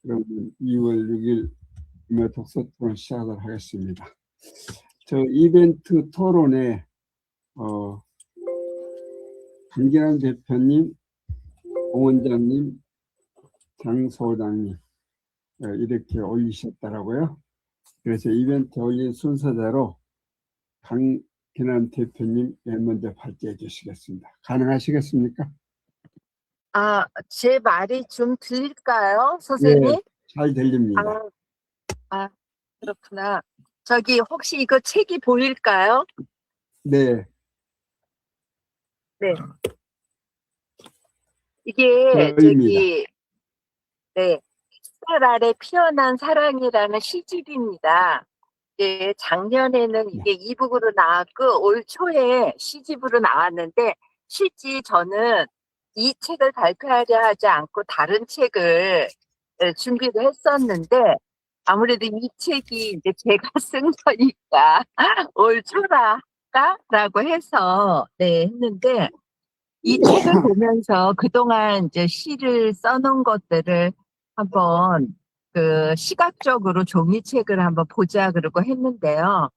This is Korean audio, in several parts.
그러면 2월 6일 독서 토론 시작을 하겠습니다. 저 이벤트 토론에 김기란 대표님, 공 원장님, 장 소장님 이렇게 올리셨더라고요. 그래서 이벤트 올린 순서대로 강기란 대표님 맨 먼저 발제해 주시겠습니다. 가능하시겠습니까? 제 말이 좀 들릴까요, 예, 선생님? 잘 들립니다. 그렇구나. 저기 혹시 이거 책이 보일까요? 네, 네. 이게 보입니다. 네. 햇살 아래 피어난 사랑이라는 시집입니다. 작년에는 이게 이북으로 나왔고 올 초에 시집으로 나왔는데 실제 저는 이 책을 발표하려 하지 않고 다른 책을 준비를 했었는데 아무래도 이 책이 이제 제가 쓴 거니까 올 초라라고 해서 했는데 이 책을 보면서 그동안 이제 시를 써놓은 것들을 한번 시각적으로 종이책을 한번 보자 그러고 했는데요.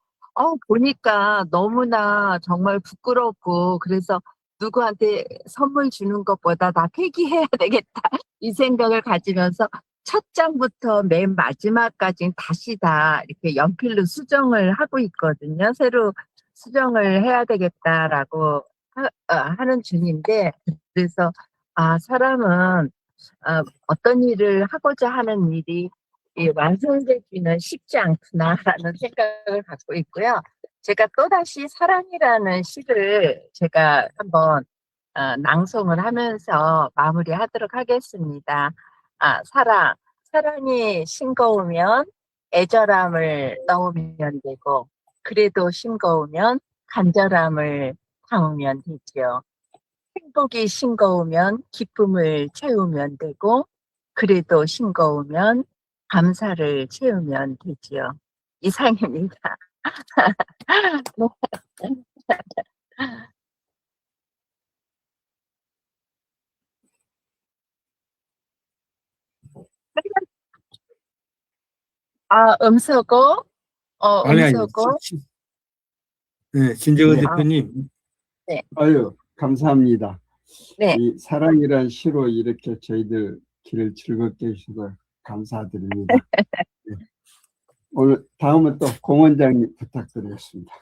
보니까 너무나 정말 부끄럽고 그래서 누구한테 선물 주는 것보다 다 폐기해야 되겠다 이 생각을 가지면서 첫 장부터 맨 마지막까지 다시 다 이렇게 연필로 수정을 하고 있거든요. 새로 수정을 해야 되겠다라고 하는 중인데 그래서 사람은 어떤 일을 하고자 하는 일이 완성되기는 쉽지 않구나라는 생각을 갖고 있고요. 제가 또다시 사랑이라는 시를 제가 한번 낭송을 하면서 마무리하도록 하겠습니다. 사랑이 싱거우면 애절함을 넣으면 되고 그래도 싱거우면 간절함을 담으면 되죠. 행복이 싱거우면 기쁨을 채우면 되고 그래도 싱거우면 감사를 채우면 되지요. 이상입니다. 음서고 아니, 음서고 네, 진정은 네. 대표님. 네. 아유, 감사합니다. 네. 이 사랑이란 시로 이렇게 저희들 길을 즐겁게 해주셔서 감사드립니다. 네. 오늘 다음은 또 공 원장님 부탁드리겠습니다.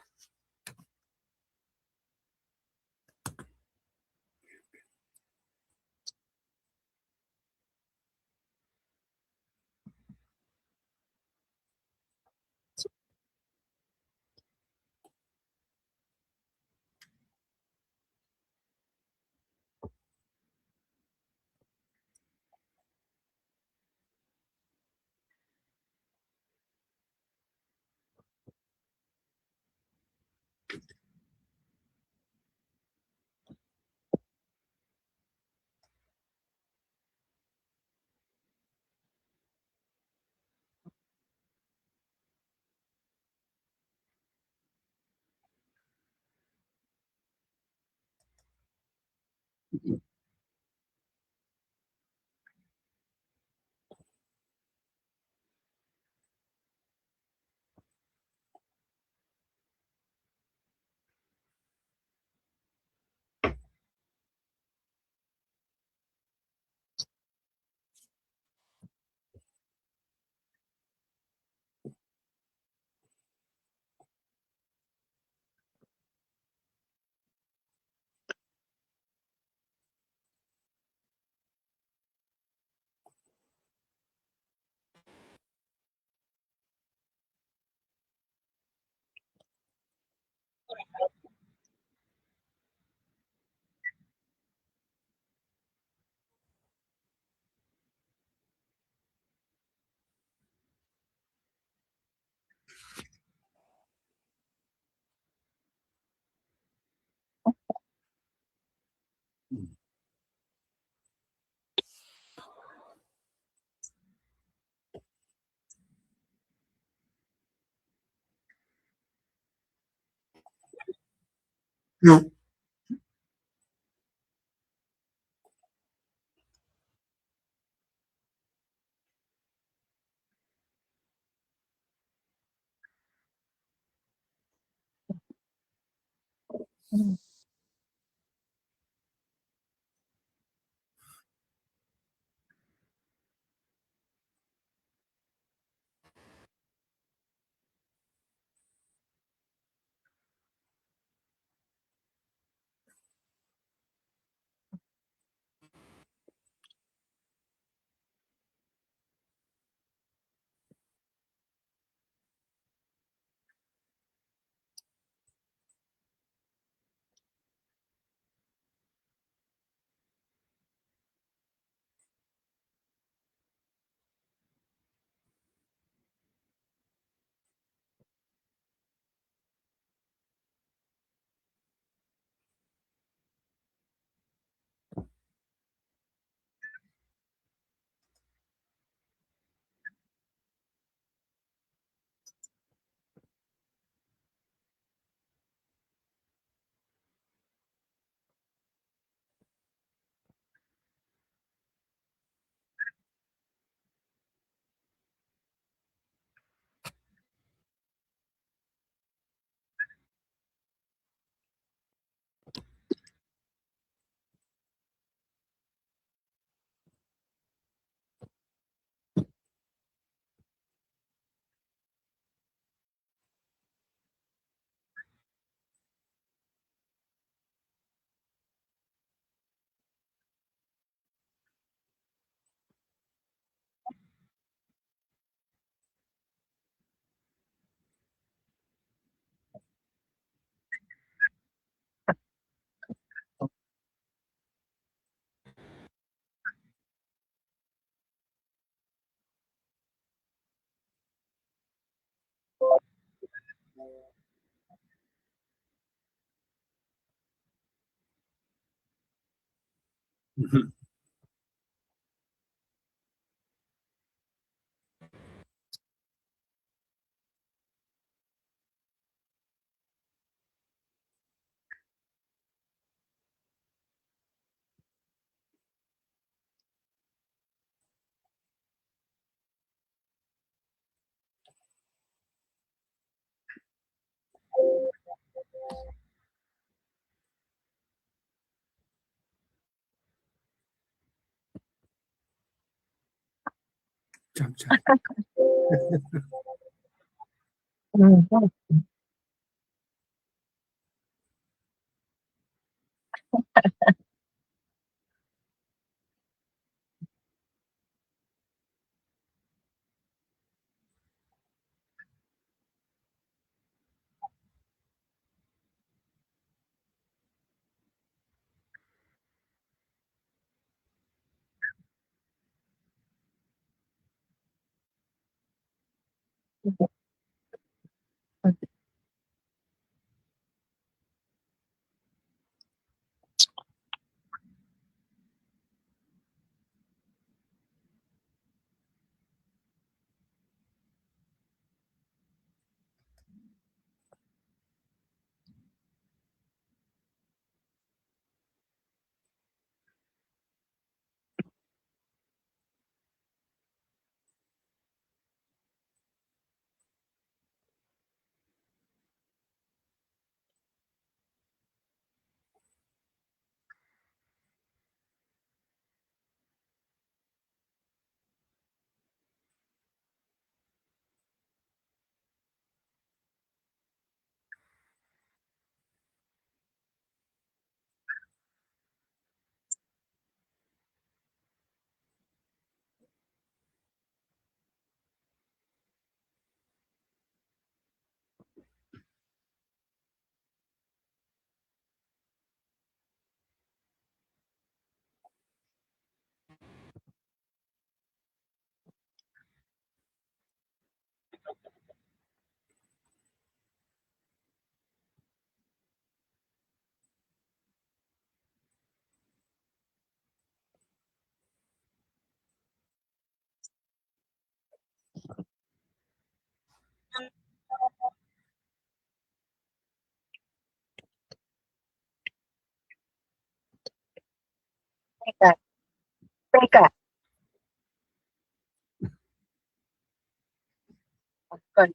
음. 참. 음. 그러니까, 그러니까, 어떤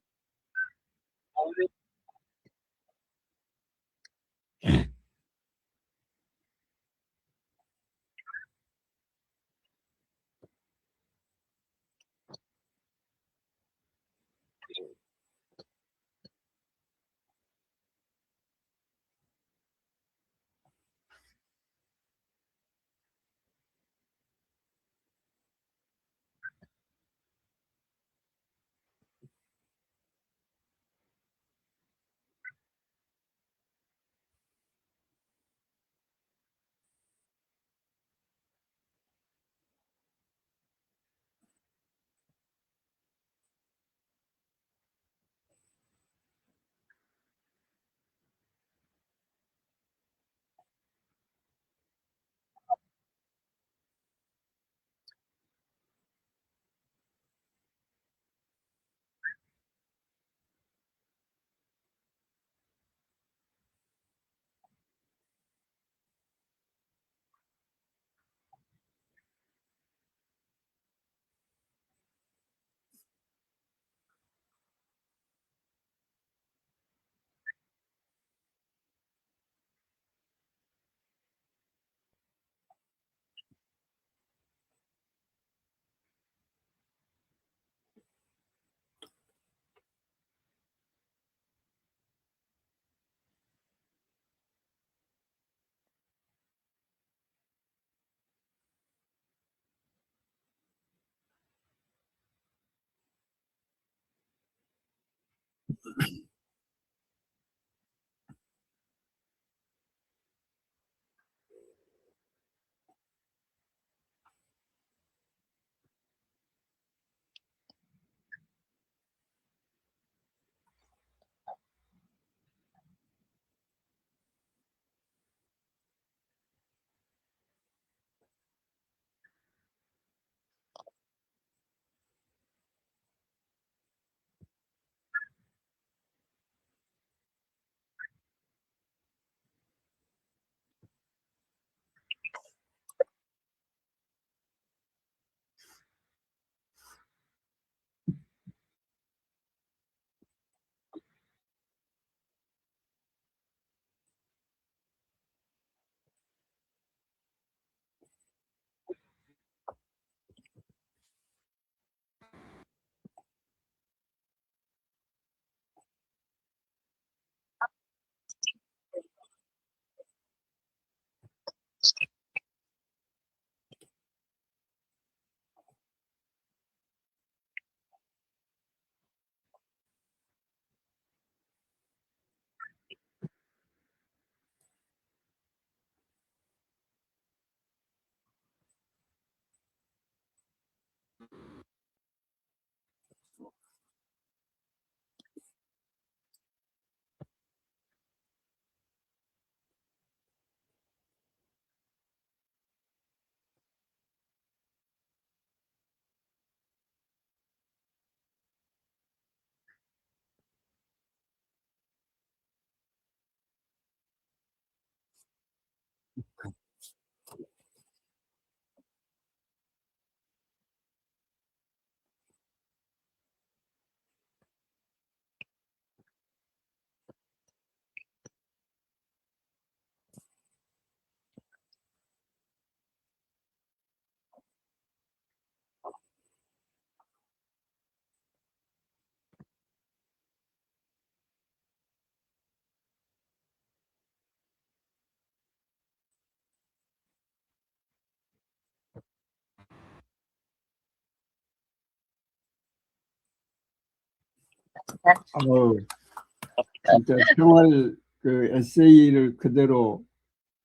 진짜 생활 그 에세이를 그대로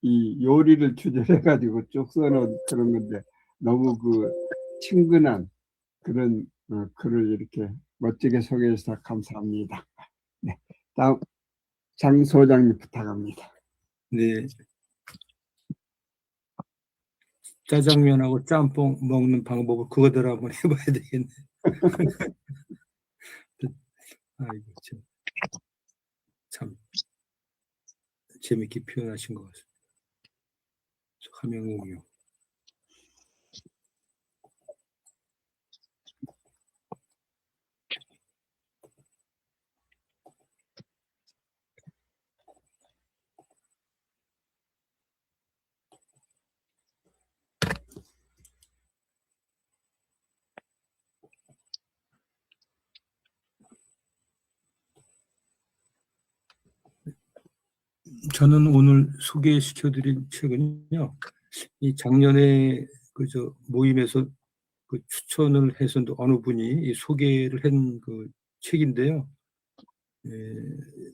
이 요리를 주제해가지고 쭉 써놓은 그런 건데 너무 그 친근한 그런 글을 이렇게 멋지게 소개해주셔서 감사합니다. 네, 다음 장 소장님 부탁합니다. 네. 짜장면하고 짬뽕 먹는 방법을 그거대로 한번 해봐야 되겠네. 아이고, 참 재밌게 표현하신 것 같습니다. 화명응용. 저는 오늘 소개시켜드린 책은요, 이 작년에 그저 모임에서 그 추천을 해서 어느 분이 이 소개를 한 그 책인데요.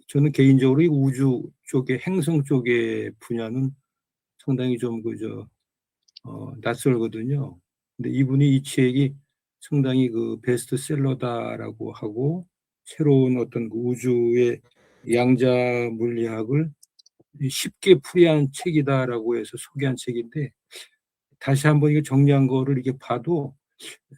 저는 개인적으로 이 우주 쪽의 행성 쪽의 분야는 상당히 좀 그저 낯설거든요. 근데 이분이 이 책이 상당히 그 베스트셀러다라고 하고 새로운 어떤 그 우주의 양자 물리학을 쉽게 풀이한 책이다라고 해서 소개한 책인데 다시 한번 이게 정리한 거를 이렇게 봐도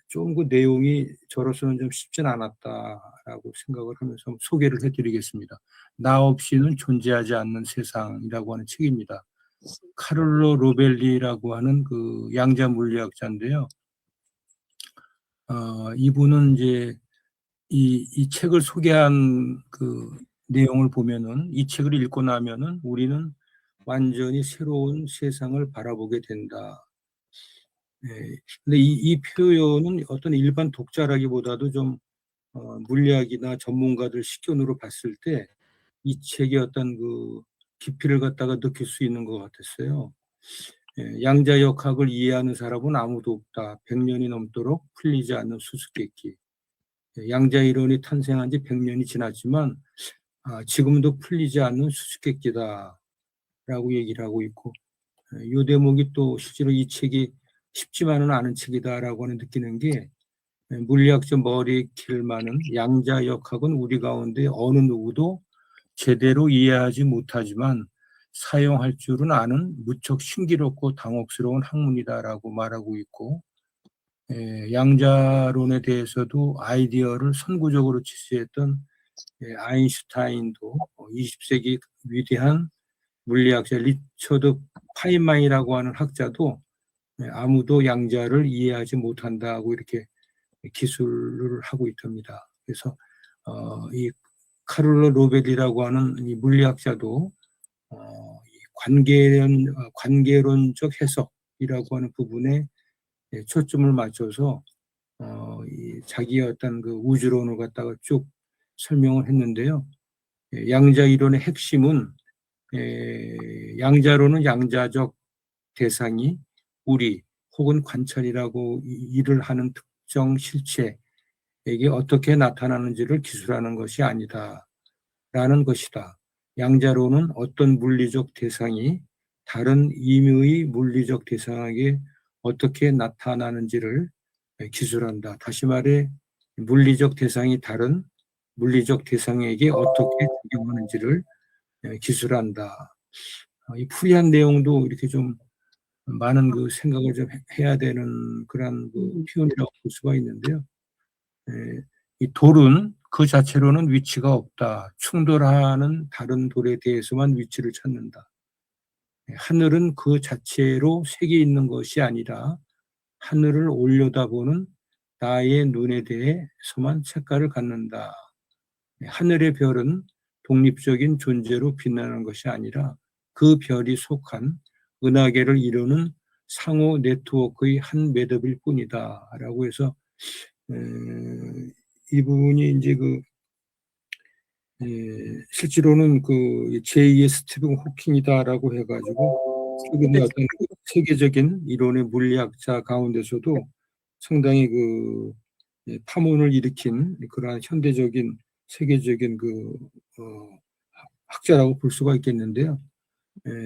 좀 그 내용이 저로서는 좀 쉽진 않았다라고 생각을 하면서 소개를 해드리겠습니다. 나 없이는 존재하지 않는 세상이라고 하는 책입니다. 카를로 로벨리라고 하는 그 양자 물리학자인데요. 이분은 이제 이 책을 소개한 그 내용을 보면은 이 책을 읽고 나면은 우리는 완전히 새로운 세상을 바라보게 된다. 근데 이 표현은 어떤 일반 독자라기보다도 좀 물리학이나 전문가들 식견으로 봤을 때 이 책의 어떤 그 깊이를 갖다가 느낄 수 있는 것 같았어요. 양자역학을 이해하는 사람은 아무도 없다. 100년이 넘도록 풀리지 않는 수수께끼. 양자 이론이 탄생한 지 100년이 지났지만 지금도 풀리지 않는 수수께끼다라고 얘기를 하고 있고, 이 대목이 또 실제로 이 책이 쉽지만은 않은 책이다라고 하는 느끼는 게, 물리학적 머리에 길 많은 양자역학은 우리 가운데 어느 누구도 제대로 이해하지 못하지만 사용할 줄은 아는 무척 신기롭고 당혹스러운 학문이다라고 말하고 있고, 양자론에 대해서도 아이디어를 선구적으로 제시했던 아인슈타인도 20세기 위대한 물리학자 리처드 파인만이라고 하는 학자도 아무도 양자를 이해하지 못한다고 이렇게 기술을 하고 있답니다. 그래서 이 카를로 로벨이라고 하는 이 물리학자도 이 관계론적 해석이라고 하는 부분에 초점을 맞춰서 이 자기의 어떤 그 우주론을 갖다가 쭉 설명을 했는데요. 양자 이론의 핵심은 양자론은 양자적 대상이 우리 혹은 관찰이라고 일을 하는 특정 실체에게 어떻게 나타나는지를 기술하는 것이 아니다라는 것이다. 양자론은 어떤 물리적 대상이 다른 임의의 물리적 대상에게 어떻게 나타나는지를 기술한다. 다시 말해 물리적 대상이 다른 물리적 대상에게 어떻게 작용하는지를 기술한다. 이 풀이한 내용도 이렇게 좀 많은 그 생각을 좀 해야 되는 그런 그 표현이라고 볼 수가 있는데요. 이 돌은 그 자체로는 위치가 없다. 충돌하는 다른 돌에 대해서만 위치를 찾는다. 하늘은 그 자체로 색이 있는 것이 아니라 하늘을 올려다보는 나의 눈에 대해서만 색깔을 갖는다. 하늘의 별은 독립적인 존재로 빛나는 것이 아니라 그 별이 속한 은하계를 이루는 상호 네트워크의 한 매듭일 뿐이다. 라고 해서 이 부분이 이제 실제로는 그 제2의 스티븐 호킹이다라고 해가지고 최근에 어떤 세계적인 이론의 물리학자 가운데서도 상당히 그 파문을 일으킨 그러한 현대적인 세계적인 학자라고 볼 수가 있겠는데요.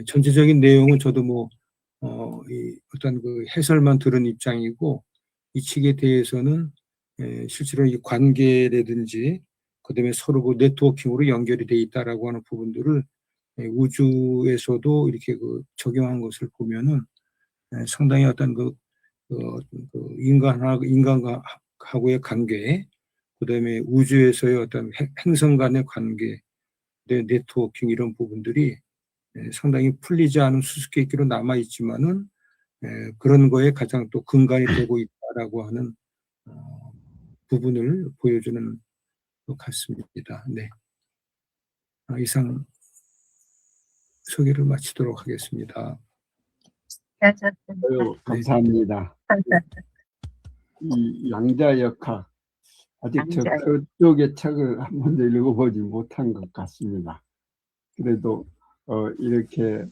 전체적인 내용은 저도 이 어떤 그 해설만 들은 입장이고, 이 책에 대해서는 실제로 이 관계라든지 그다음에 서로 그 네트워킹으로 연결이 돼 있다라고 하는 부분들을 우주에서도 이렇게 적용한 것을 보면은 상당히 어떤 인간하고의 관계, 그다음에 우주에서의 어떤 행성 간의 관계, 네트워킹 이런 부분들이 상당히 풀리지 않은 수수께끼로 남아 있지만은 그런 거에 가장 또 근간이 되고 있다라고 하는 부분을 보여주는 것 같습니다. 네. 이상 소개를 마치도록 하겠습니다. 아유, 감사합니다. 이 양자역학 아직 그쪽의 책을 한 번도 읽어보지 못한 것 같습니다. 그래도 이렇게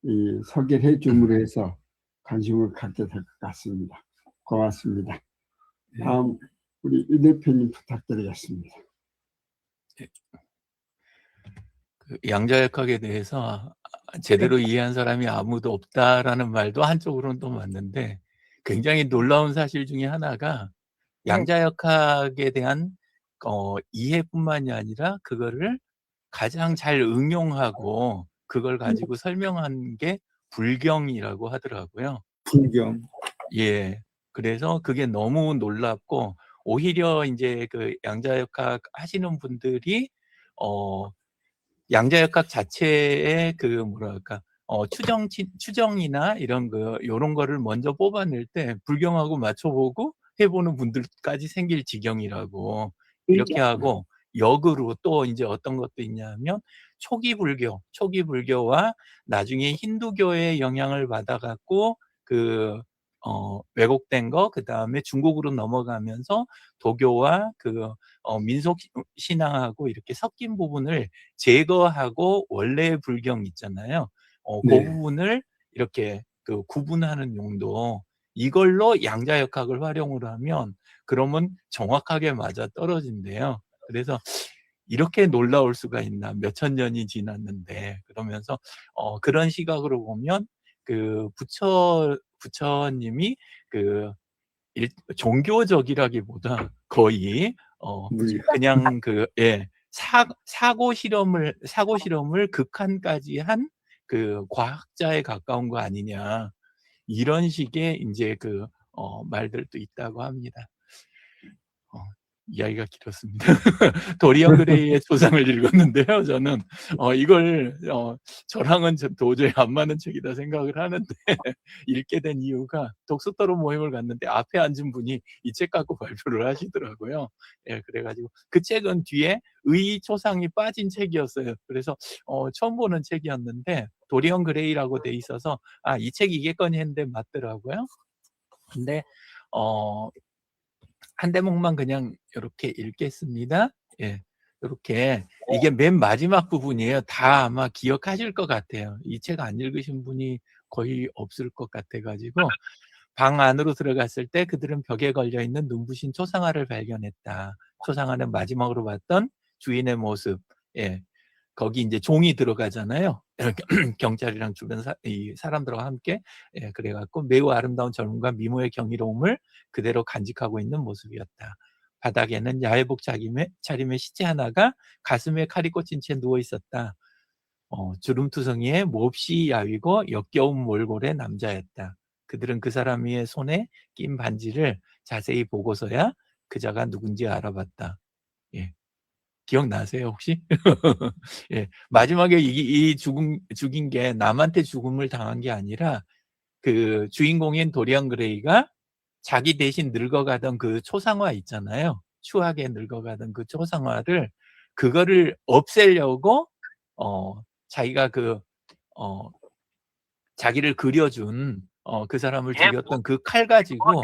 이 소개를 해줌으로 해서 관심을 갖게 될 것 같습니다. 고맙습니다. 다음 우리 유 대표님 부탁드리겠습니다. 그 양자역학에 대해서 제대로 이해한 사람이 아무도 없다라는 말도 한쪽으로는 또 맞는데, 굉장히 놀라운 사실 중에 하나가 양자역학에 대한 이해뿐만이 아니라 그거를 가장 잘 응용하고 그걸 가지고 설명한 게 불경이라고 하더라고요. 불경. 예. 그래서 그게 너무 놀랍고, 오히려 이제 그 양자역학 하시는 분들이 양자역학 자체의 그 뭐랄까 추정이나 이런 요런 거를 먼저 뽑아낼 때 불경하고 맞춰보고 해보는 분들까지 생길 지경이라고 이렇게 하고, 역으로 또 이제 어떤 것도 있냐면 초기 불교와 나중에 힌두교의 영향을 받아갖고 왜곡된 거, 그 다음에 중국으로 넘어가면서 도교와 민속 신앙하고 이렇게 섞인 부분을 제거하고 원래의 불경 있잖아요. 그 네. 부분을 이렇게 구분하는 용도, 이걸로 양자역학을 활용을 하면 그러면 정확하게 맞아 떨어진대요. 그래서 이렇게 놀라울 수가 있나, 몇천 년이 지났는데. 그러면서 그런 시각으로 보면 그 부처님이 그 종교적이라기보다 거의 물리. 그냥 사고 실험을 극한까지 한 그 과학자에 가까운 거 아니냐, 이런 식의 이제 말들도 있다고 합니다. 이야기가 길었습니다. 도리언 그레이의 초상을 읽었는데요. 저는 이걸 저랑은 도저히 안 맞는 책이다 생각을 하는데 읽게 된 이유가, 독서토론 모임을 갔는데 앞에 앉은 분이 이 책 갖고 발표를 하시더라고요. 예, 그래가지고 그 책은 뒤에 의 초상이 빠진 책이었어요. 그래서 처음 보는 책이었는데 도리언 그레이라고 돼 있어서 이 책 이겠거니 했는데 맞더라고요. 근데 한 대목만 그냥 이렇게 읽겠습니다. 예, 이렇게 이게 맨 마지막 부분이에요. 다 아마 기억하실 것 같아요. 이 책 안 읽으신 분이 거의 없을 것 같아가지고, 방 안으로 들어갔을 때 그들은 벽에 걸려있는 눈부신 초상화를 발견했다. 초상화는 마지막으로 봤던 주인의 모습. 예, 거기 이제 종이 들어가잖아요. 경찰이랑 주변 이 사람들과 함께. 예, 그래갖고 매우 아름다운 젊음과 미모의 경이로움을 그대로 간직하고 있는 모습이었다. 바닥에는 야외복 차림의 시체 하나가 가슴에 칼이 꽂힌 채 누워 있었다. 주름투성이의 몹시 야위고 역겨운 몰골의 남자였다. 그들은 그 사람의 손에 낀 반지를 자세히 보고서야 그자가 누군지 알아봤다. 예. 기억나세요, 혹시? 예. 마지막에 죽인 게 남한테 죽음을 당한 게 아니라 그 주인공인 도리언 그레이가 자기 대신 늙어가던 그 초상화 있잖아요. 추하게 늙어가던 그 초상화를, 그거를 없애려고 자기가 자기를 그려준 그 사람을 죽였던 그 칼 가지고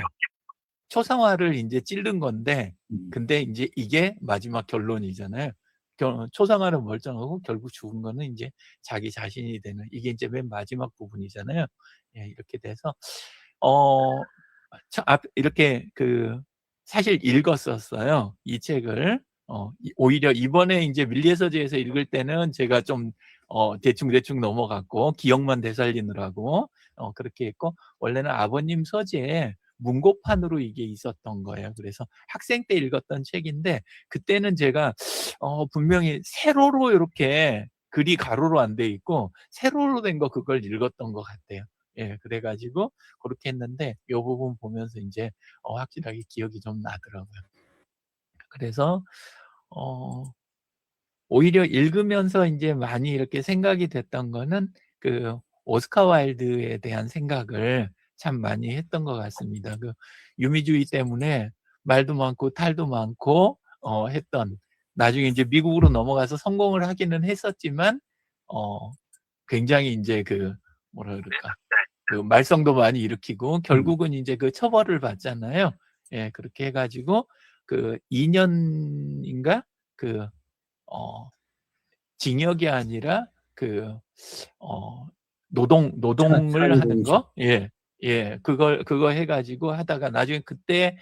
초상화를 이제 찌른 건데, 근데 이제 이게 마지막 결론이잖아요. 초상화는 멀쩡하고 결국 죽은 거는 이제 자기 자신이 되는, 이게 이제 맨 마지막 부분이잖아요. 예, 이렇게 돼서 이렇게 사실 읽었었어요, 이 책을. 오히려 이번에 이제 밀리에서지에서 읽을 때는 제가 좀 대충 넘어갔고 기억만 되살리느라고 그렇게 했고, 원래는 아버님 서재에 문고판으로 이게 있었던 거예요. 그래서 학생 때 읽었던 책인데, 그때는 제가 분명히 세로로 이렇게 글이 가로로 안 돼 있고 세로로 된 거, 그걸 읽었던 것 같아요. 예, 그래가지고 그렇게 했는데 이 부분 보면서 이제 확실하게 기억이 좀 나더라고요. 그래서 오히려 읽으면서 이제 많이 이렇게 생각이 됐던 거는 그 오스카 와일드에 대한 생각을 참 많이 했던 것 같습니다. 그 유미주의 때문에 말도 많고 탈도 많고 했던, 나중에 이제 미국으로 넘어가서 성공을 하기는 했었지만 굉장히 이제 뭐라 그럴까, 그 말썽도 많이 일으키고 결국은 이제 그 처벌을 받잖아요. 예, 그렇게 해가지고 2년인가 징역이 아니라 노동을 하는 거. 예, 그거 해가지고 하다가 나중에 그때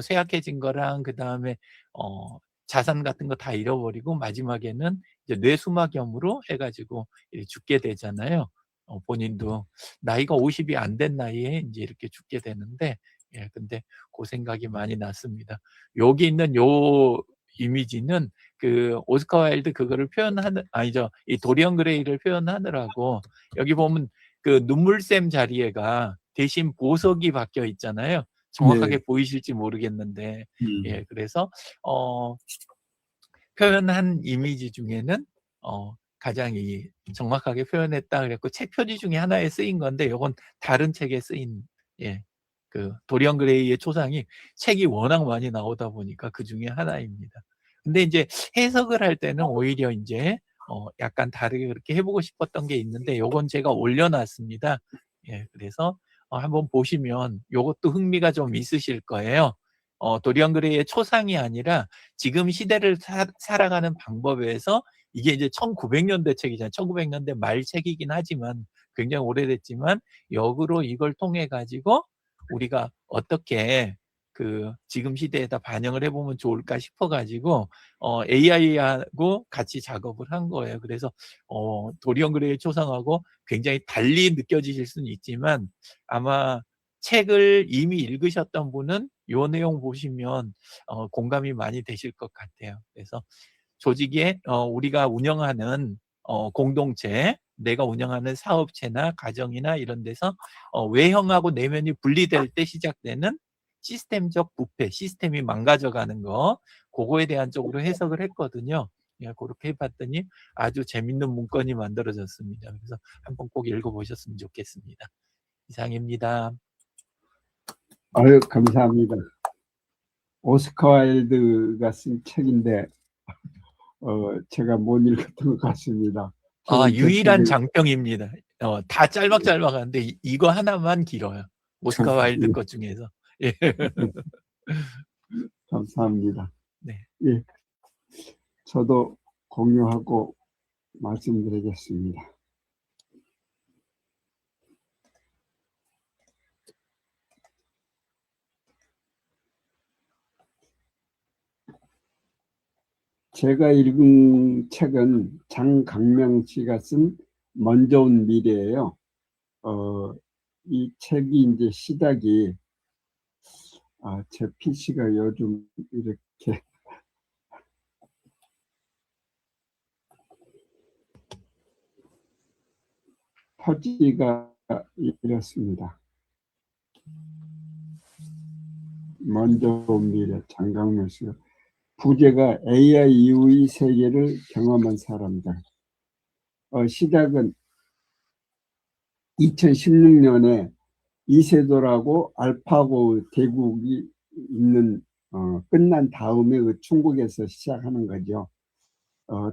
쇠약해진 거랑 그 다음에 자산 같은 거 다 잃어버리고 마지막에는 이제 뇌수막염으로 해가지고 죽게 되잖아요. 본인도 나이가 50이 안 된 나이에 이제 이렇게 죽게 되는데, 예, 근데 그 생각이 많이 났습니다. 여기 있는 요 이미지는 그 오스카 와일드 그거를 이 도리언 그레이를 표현하느라고, 여기 보면 그 눈물샘 자리에가 대신 보석이 박혀 있잖아요. 정확하게 보이실지 모르겠는데, 예, 그래서 표현한 이미지 중에는 가장 정확하게 표현했다 그랬고, 책 표지 중에 하나에 쓰인 건데, 이건 다른 책에 쓰인, 예, 그 도리언 그레이의 초상이 책이 워낙 많이 나오다 보니까 그 중에 하나입니다. 근데 이제 해석을 할 때는 오히려 이제 약간 다르게 그렇게 해보고 싶었던 게 있는데, 요건 제가 올려놨습니다. 예, 그래서 한번 보시면 요것도 흥미가 좀 있으실 거예요. 도리언 그레이의 초상이 아니라 지금 시대를 살아가는 방법에서, 이게 이제 1900년대 책이잖아요. 1900년대 말 책이긴 하지만 굉장히 오래됐지만 역으로 이걸 통해 가지고 우리가 어떻게 그 지금 시대에다 반영을 해보면 좋을까 싶어가지고 AI하고 같이 작업을 한 거예요. 그래서 도리언 그레이의 초상하고 굉장히 달리 느껴지실 수는 있지만 아마 책을 이미 읽으셨던 분은 이 내용 보시면 공감이 많이 되실 것 같아요. 그래서 조직에 우리가 운영하는 공동체, 내가 운영하는 사업체나 가정이나 이런 데서 외형하고 내면이 분리될 때 시작되는 시스템적 부패, 시스템이 망가져가는 거, 그거에 대한 쪽으로 해석을 했거든요. 예, 그렇게 해봤더니 아주 재밌는 문건이 만들어졌습니다. 그래서 한번 꼭 읽어보셨으면 좋겠습니다. 이상입니다. 아유, 감사합니다. 오스카 와일드가 쓴 책인데 제가 못 읽었던 것 같습니다. 유일한 장평입니다. 다 짤막짤막한데 이거 하나만 길어요. 오스카 와일드 것 중에서. 예. 감사합니다. 네. 예, 저도 공유하고 말씀드리겠습니다. 제가 읽은 책은 장강명 씨가 쓴 먼저 온 미래예요. 이 책이 이제 시작이 제 PC가 요즘 이렇게 터지가 이렇습니다. 먼저 온 미래, 장강명 씨가 부제가 AI 이후의 세계를 경험한 사람들. 시작은 2016년에 이세돌하고 알파고 대국이 있는 끝난 다음에 그 중국에서 시작하는 거죠.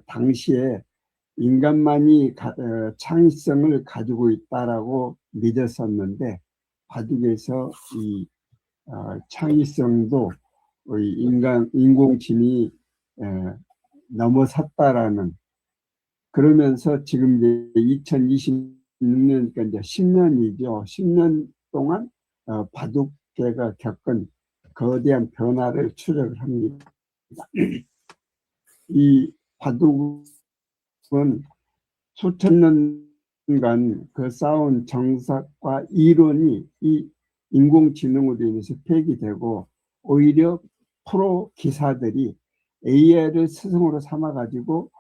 당시에 인간만이 창의성을 가지고 있다라고 믿었었는데 바둑에서 이 창의성도 인공지능이 넘어섰다라는, 그러면서 지금 이제 2026년이니까 이제 10년이죠. 10년 동안 바둑계가 겪은 거대한 변화를 추적을 합니다. 이 바둑은 수천 년간 그 쌓은 정석과 이론이 이 인공지능으로 인해서 폐기되고, 오히려 프로 기사들이 AI를 스승으로 삼아가지고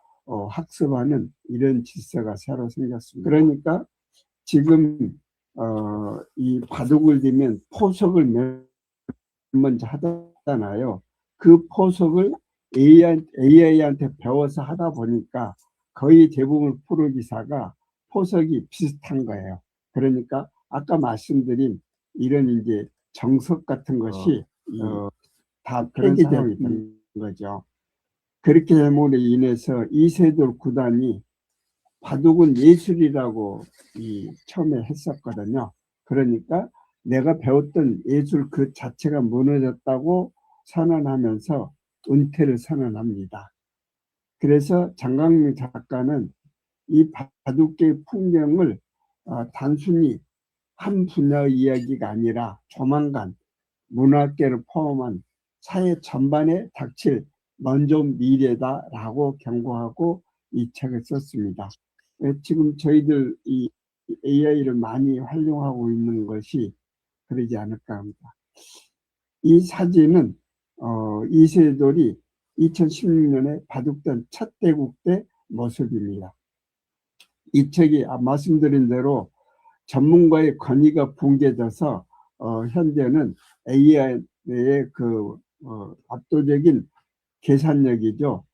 학습하는 이런 질서가 새로 생겼습니다. 그러니까 지금 이 바둑을 두면 포석을 먼저 하잖아요. 그 포석을 AI한테 배워서 하다 보니까 거의 대부분 프로 기사가 포석이 비슷한 거예요. 그러니까 아까 말씀드린 이런 이제 정석 같은 것이 다 폐기되는 거죠. 그렇게 됨으로 인해서 이세돌 구단이 바둑은 예술이라고 처음에 했었거든요. 그러니까 내가 배웠던 예술 그 자체가 무너졌다고 선언하면서 은퇴를 선언합니다. 그래서 장강명 작가는 이 바둑계의 풍경을 단순히 한 분야의 이야기가 아니라 조만간 문화계를 포함한 사회 전반에 닥칠 먼저 온 미래다라고 경고하고 이 책을 썼습니다. 지금 저희들 이 AI를 많이 활용하고 있는 것이 그러지 않을까 합니다. 이 사진은 이세돌이 2016년에 바둑단 첫 대국 때 모습입니다. 이 책이 말씀드린 대로 전문가의 권위가 붕괴돼서 현재는 AI의 그 압도적인 계산력이죠.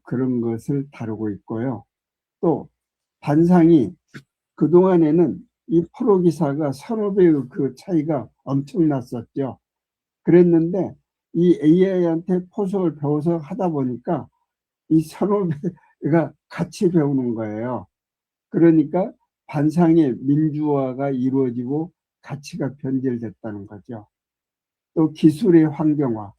그런 것을 다루고 있고요. 또 반상이 그동안에는 이 프로 기사가 서너 배의 그 차이가 엄청났었죠. 그랬는데 이 AI한테 포석을 배워서 하다 보니까 이 서너 배가 같이 배우는 거예요. 그러니까 반상의 민주화가 이루어지고 가치가 변질됐다는 거죠. 또 기술의 환경화.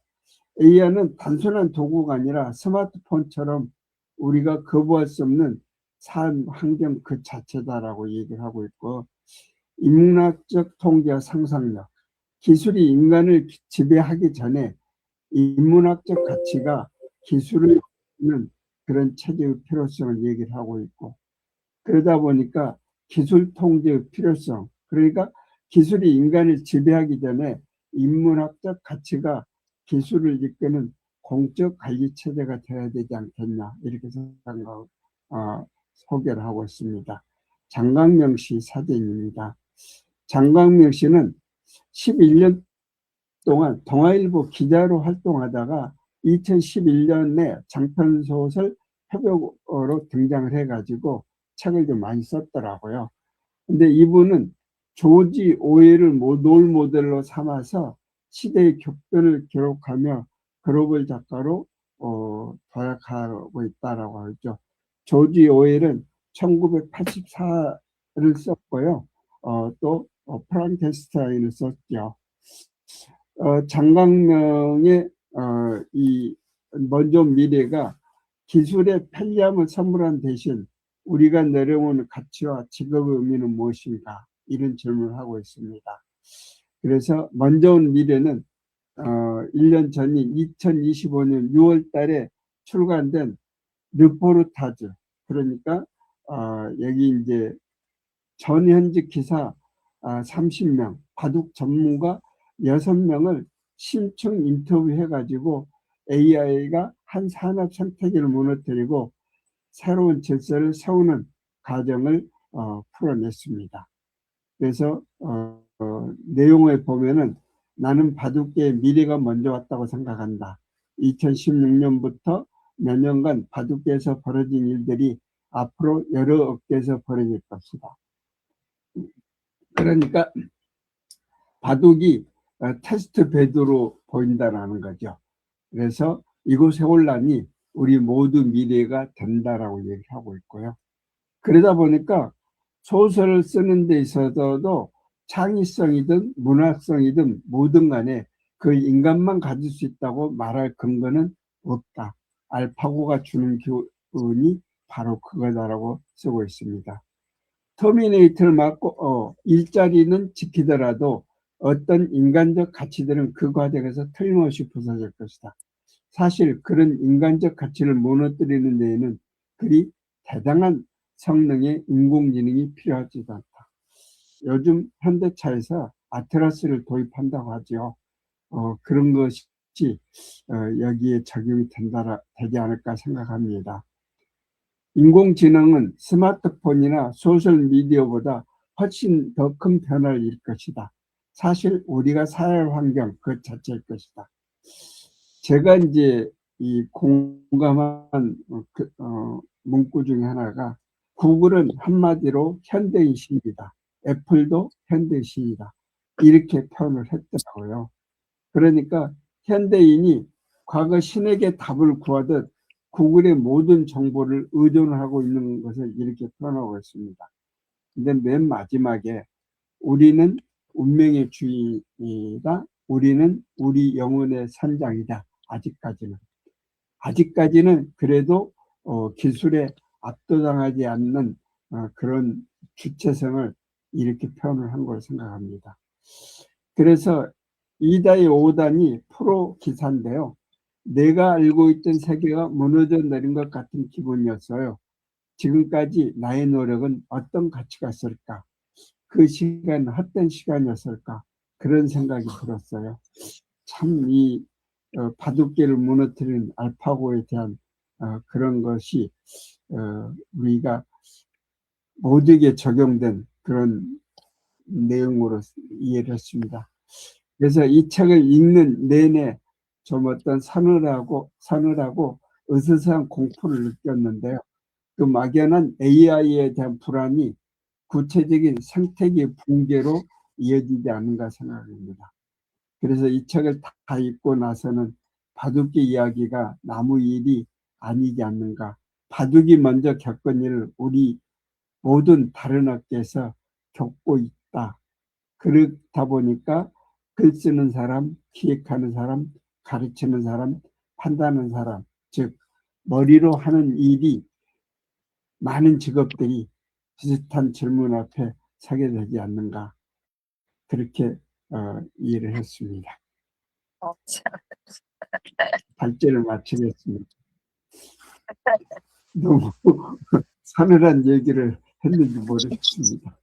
AI는 단순한 도구가 아니라 스마트폰처럼 우리가 거부할 수 없는 삶 환경 그 자체다라고 얘기를 하고 있고, 인문학적 통계와 상상력. 기술이 인간을 지배하기 전에 인문학적 가치가 기술을 는 그런 체제의 필요성을 얘기를 하고 있고, 그러다 보니까 기술 통제의 필요성, 그러니까 기술이 인간을 지배하기 전에 인문학적 가치가 기술을 이끄는 공적 관리 체제가 되어야 되지 않겠냐, 이렇게 생각하고 소개를 하고 있습니다. 장강명 씨 사진입니다. 장강명 씨는 11년 동안 동아일보 기자로 활동하다가 2011년에 장편소설 협업으로 등장을 해가지고 책을 좀 많이 썼더라고요. 근데 이분은 조지 오웰을 롤 모델로 삼아서 시대의 격변을 기록하며 글로벌 작가로 도약하고 있다라고 하죠. 조지 오웰은 1984를 썼고요. 또 프랑켄슈타인을 썼죠. 장강명의 이 먼저 미래가 기술의 편리함을 선물한 대신 우리가 내려오는 가치와 직업의 의미는 무엇인가, 이런 질문을 하고 있습니다. 그래서 먼저 온 미래는 1년 전인 2025년 6월 달에 출간된 르포르타즈, 그러니까 여기 이제 전현직 기사 30명, 바둑 전문가 6명을 심층 인터뷰해가지고 AI가 한 산업 생태계를 무너뜨리고 새로운 질서를 세우는 과정을 풀어냈습니다. 그래서 내용을 보면은 나는 바둑계의 미래가 먼저 왔다고 생각한다. 2016년부터 몇 년간 바둑계에서 벌어진 일들이 앞으로 여러 업계에서 벌어질 것이다. 그러니까 바둑이 테스트 베드로 보인다라는 거죠. 그래서 이곳에 올라니 우리 모두 미래가 된다라고 얘기를 하고 있고요. 그러다 보니까 소설을 쓰는 데 있어서도 창의성이든 문학성이든 뭐든 간에 그 인간만 가질 수 있다고 말할 근거는 없다. 알파고가 주는 교훈이 바로 그거다라고 쓰고 있습니다. 터미네이터를 맞고 일자리는 지키더라도 어떤 인간적 가치들은 그 과정에서 틀림없이 부서질 것이다. 사실 그런 인간적 가치를 무너뜨리는 데에는 그리 대단한 성능의 인공지능이 필요하지도 않다. 요즘 현대차에서 아트라스를 도입한다고 하죠. 그런 것이 여기에 적용이 되지 않을까 생각합니다. 인공지능은 스마트폰이나 소셜미디어보다 훨씬 더 큰 변화를 일으킬 것이다. 사실 우리가 살아갈 환경 그 자체일 것이다. 제가 이제 이 공감한 문구 중에 하나가 구글은 한마디로 현대인 신이다. 애플도 현대인 신이다. 이렇게 표현을 했더라고요. 그러니까 현대인이 과거 신에게 답을 구하듯 구글의 모든 정보를 의존하고 있는 것을 이렇게 표현하고 있습니다. 근데 맨 마지막에 우리는 운명의 주인이다. 우리는 우리 영혼의 선장이다. 아직까지는 그래도 기술에 압도당하지 않는 그런 주체성을 이렇게 표현을 한 걸 생각합니다. 그래서 2단이 5단이 프로 기사인데요. 내가 알고 있던 세계가 무너져 내린 것 같은 기분이었어요. 지금까지 나의 노력은 어떤 가치가 있을까? 그 시간은 헛된 시간이었을까? 그런 생각이 들었어요. 참 이 바둑계를 무너뜨린 알파고에 대한 그런 것이 우리가 모두에게 적용된 그런 내용으로 이해를 했습니다. 그래서 이 책을 읽는 내내 좀 어떤 서늘하고 으스스한 공포를 느꼈는데요. 그 막연한 AI에 대한 불안이 구체적인 생태계 붕괴로 이어지지 않는가 생각합니다. 그래서 이 책을 다 읽고 나서는 바둑기 이야기가 나무 일이 아니지 않는가. 바둑이 먼저 겪은 일을 우리 모든 다른 업계에서 겪고 있다. 그렇다 보니까 글 쓰는 사람, 기획하는 사람, 가르치는 사람, 판단하는 사람, 즉 머리로 하는 일이 많은 직업들이 비슷한 질문 앞에 서게 되지 않는가. 그렇게 일을 했습니다. 참. 발제를 마치겠습니다. 너무 사늘한 얘기를 했는지 모르겠습니다.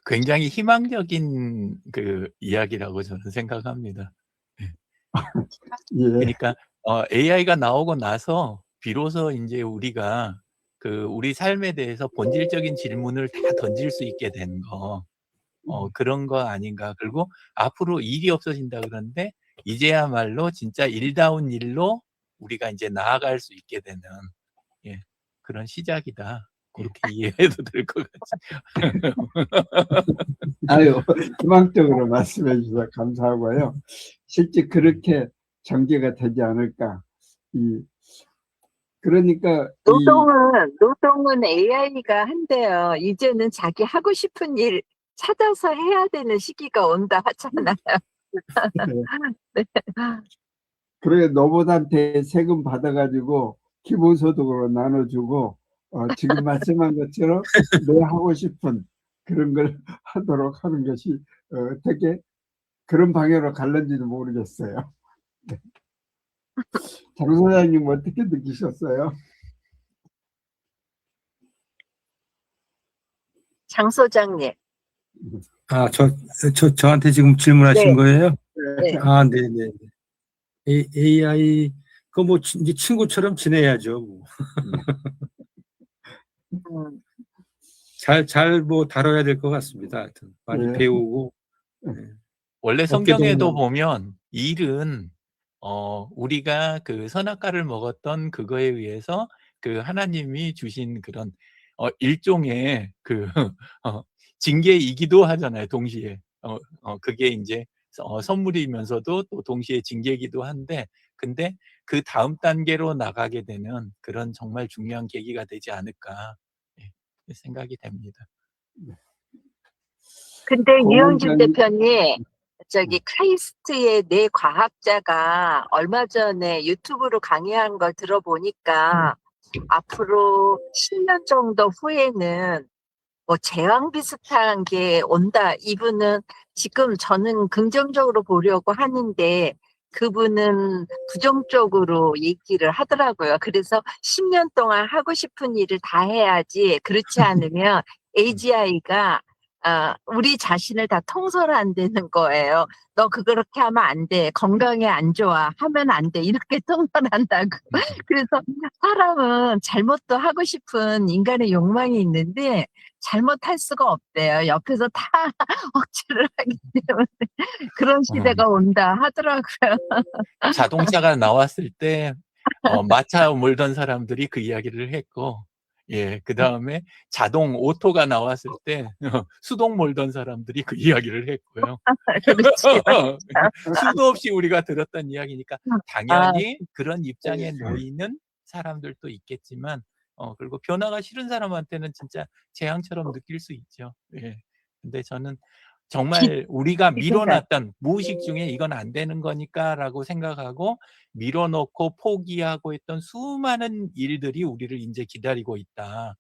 굉장히 희망적인 그 이야기라고 저는 생각합니다. 예, 그러니까 AI가 나오고 나서 비로소 이제 우리가 그 우리 삶에 대해서 본질적인 질문을 다 던질 수 있게 된 거, 그런 거 아닌가. 그리고 앞으로 일이 없어진다 그러는데 이제야말로 진짜 일다운 일로 우리가 이제 나아갈 수 있게 되는 그런 시작이다. 그렇게 이해해도 될 것 같아요. 아유, 희망적으로 말씀해 주셔서 감사하고요. 실제 그렇게 전개가 되지 않을까. 그러니까 노동은 AI가 한대요. 이제는 자기 하고 싶은 일 찾아서 해야 되는 시기가 온다 하잖아요. 네. 그래 노봇한테 세금 받아가지고 기본소득으로 나눠주고 지금 말씀한 것처럼 내 하고 싶은 그런 걸 하도록 하는 것이 어떻게 그런 방향으로 갈는지도 모르겠어요. 네. 장 소장님 어떻게 느끼셨어요? 장 소장님. 아, 저한테 지금 질문하신 네. 거예요? 네. 아, 네네. AI, 뭐, 이제 친구처럼 지내야죠. 뭐. 잘 뭐 다뤄야 될 것 같습니다. 하여튼 많이 네. 배우고. 네. 원래 어깨 성경에도 동무. 보면 일은 우리가 그 선악과를 먹었던 그거에 의해서 그 하나님이 주신 그런 일종의 그 징계이기도 하잖아요. 동시에 그게 이제 선물이면서도 또 동시에 징계이기도 한데, 근데 그 다음 단계로 나가게 되는 그런 정말 중요한 계기가 되지 않을까 생각이 됩니다. 근데 유영진 공원장님. 대표님, 저기 카이스트의 뇌 과학자가 얼마 전에 유튜브로 강의한 걸 들어보니까 앞으로 10년 정도 후에는 뭐 제왕 비슷한 게 온다. 이분은 지금 저는 긍정적으로 보려고 하는데 그분은 부정적으로 얘기를 하더라고요. 그래서 10년 동안 하고 싶은 일을 다 해야지. 그렇지 않으면 AGI가 우리 자신을 다 통솔한다는 거예요. 너 그렇게 하면 안 돼. 건강에 안 좋아. 하면 안 돼. 이렇게 통솔한다고. 그래서 사람은 잘못도 하고 싶은 인간의 욕망이 있는데 잘못할 수가 없대요. 옆에서 다 억지를 하기 때문에 그런 시대가 온다 하더라고요. 자동차가 나왔을 때 마차 몰던 사람들이 그 이야기를 했고, 그 다음에 자동 오토가 나왔을 때 수동 몰던 사람들이 그 이야기를 했고요. 그렇지. 수도 없이 우리가 들었던 이야기니까 아, 당연히 그런 입장에 놓이는 사람들도 있겠지만, 그리고 변화가 싫은 사람한테는 진짜 재앙처럼 느낄 수 있죠. 근데 저는 정말 우리가 밀어놨던 무의식 중에 이건 안 되는 거니까라고 생각하고 밀어놓고 포기하고 있던 수많은 일들이 우리를 이제 기다리고 있다.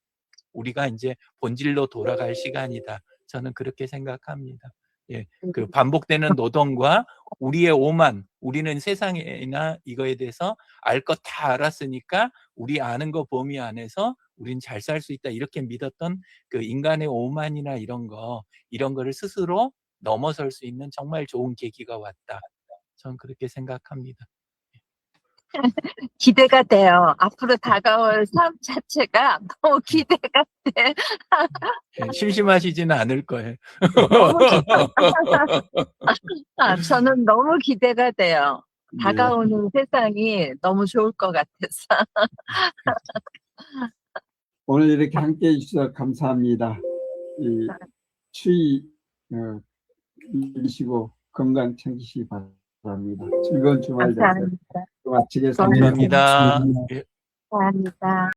우리가 이제 본질로 돌아갈 시간이다. 저는 그렇게 생각합니다. 그 반복되는 노동과 우리의 오만, 우리는 세상이나 이거에 대해서 알 것 다 알았으니까 우리 아는 거 범위 안에서 우린 잘 살 수 있다. 이렇게 믿었던 그 인간의 오만이나 이런 거를 스스로 넘어설 수 있는 정말 좋은 계기가 왔다. 저는 그렇게 생각합니다. 기대가 돼요. 앞으로 다가올 삶 자체가 너무 기대가 돼. 심심하시지는 않을 거예요. 저는 너무 기대가 돼요. 네. 다가오는 세상이 너무 좋을 것 같아서. 오늘 이렇게 함께 해주셔서 감사합니다. 추위 이시고 건강 챙기시기 바랍니다. 즐거운 주말 되세요. 감사합니다. 마치겠습니다. 감사합니다. 감사합니다.